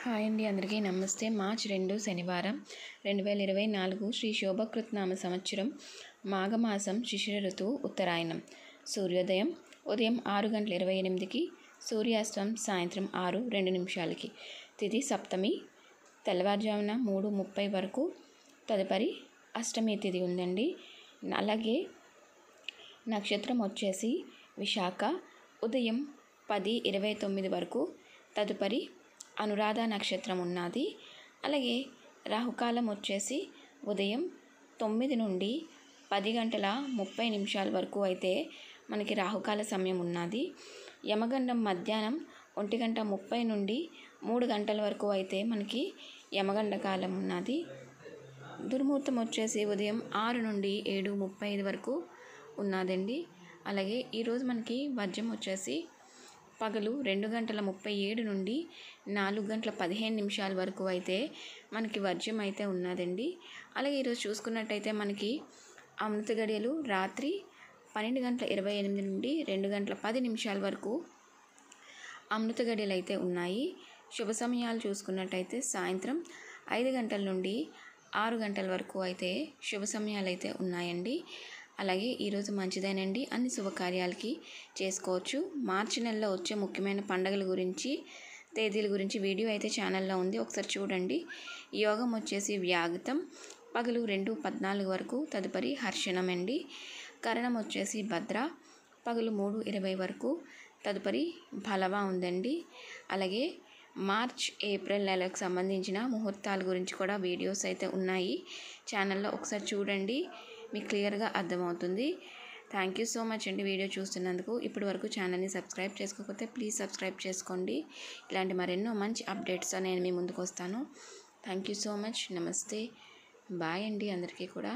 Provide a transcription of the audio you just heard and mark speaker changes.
Speaker 1: Hi అండి, అందరికీ నమస్తే. మార్చి 2 శనివారం 2024 శ్రీ శోభకృత్నామ సంవత్సరం మాఘమాసం శిశిర ఋతువు ఉత్తరాయణం. సూర్యోదయం ఉదయం 6:28కి, సూర్యాస్తం సాయంత్రం 6:02. తిథి సప్తమి, తెల్లవారుజామున 3:30 వరకు. తదుపరి అష్టమి తిథి ఉందండి. అలాగే నక్షత్రం వచ్చేసి విశాఖ, ఉదయం 10:29 వరకు. తదుపరి అనురాధ నక్షత్రం ఉన్నది. అలాగే రాహుకాలం వచ్చేసి ఉదయం 9 నుండి 10:30 వరకు అయితే మనకి రాహుకాల సమయం ఉన్నది. యమగండం మధ్యాహ్నం 1:30 నుండి 3 గంటల వరకు అయితే మనకి యమగండ కాలం ఉన్నది. దుర్ముహూర్తం వచ్చేసి ఉదయం 6 నుండి 7:35 వరకు ఉన్నదండి. అలాగే ఈరోజు మనకి వర్జం వచ్చేసి పగలు 2:37 నుండి 4:15 వరకు అయితే మనకి వర్జం అయితే ఉన్నదండి. అలాగే ఈరోజు చూసుకున్నట్టయితే మనకి అమృత గడియలు రాత్రి 12:28 నుండి 2:10 వరకు అమృత గడియలు అయితే ఉన్నాయి. శుభ సమయాలు చూసుకున్నట్టయితే సాయంత్రం 5 గంటల నుండి 6 గంటల వరకు అయితే శుభ సమయాలు అయితే ఉన్నాయండి. అలాగే ఈరోజు మంచిదేనండి, అన్ని శుభకార్యాలకి చేసుకోవచ్చు. మార్చి నెలలో వచ్చే ముఖ్యమైన పండుగల గురించి, తేదీల గురించి వీడియో అయితే ఛానల్లో ఉంది, ఒకసారి చూడండి. యోగం వచ్చేసి వ్యాగతం పగలు 2:14 వరకు. తదుపరి హర్షణం అండి. కరణం వచ్చేసి భద్ర పగలు 3:20 వరకు. తదుపరి ఫలవా ఉందండి. అలాగే మార్చ్ ఏప్రిల్ నెలకు సంబంధించిన ముహూర్తాల గురించి కూడా వీడియోస్ అయితే ఉన్నాయి ఛానల్లో, ఒకసారి చూడండి, మీకు క్లియర్గా అర్థమవుతుంది. థ్యాంక్ యూ సో మచ్ అండి వీడియో చూస్తున్నందుకు. ఇప్పటి వరకు ఛానల్ని సబ్స్క్రైబ్ చేసుకోకపోతే ప్లీజ్ సబ్స్క్రైబ్ చేసుకోండి. ఇలాంటి మరెన్నో మంచి అప్డేట్స్ నేను మీ ముందుకు వస్తాను. Thank you so much. నమస్తే, బాయ్ అండి అందరికీ కూడా.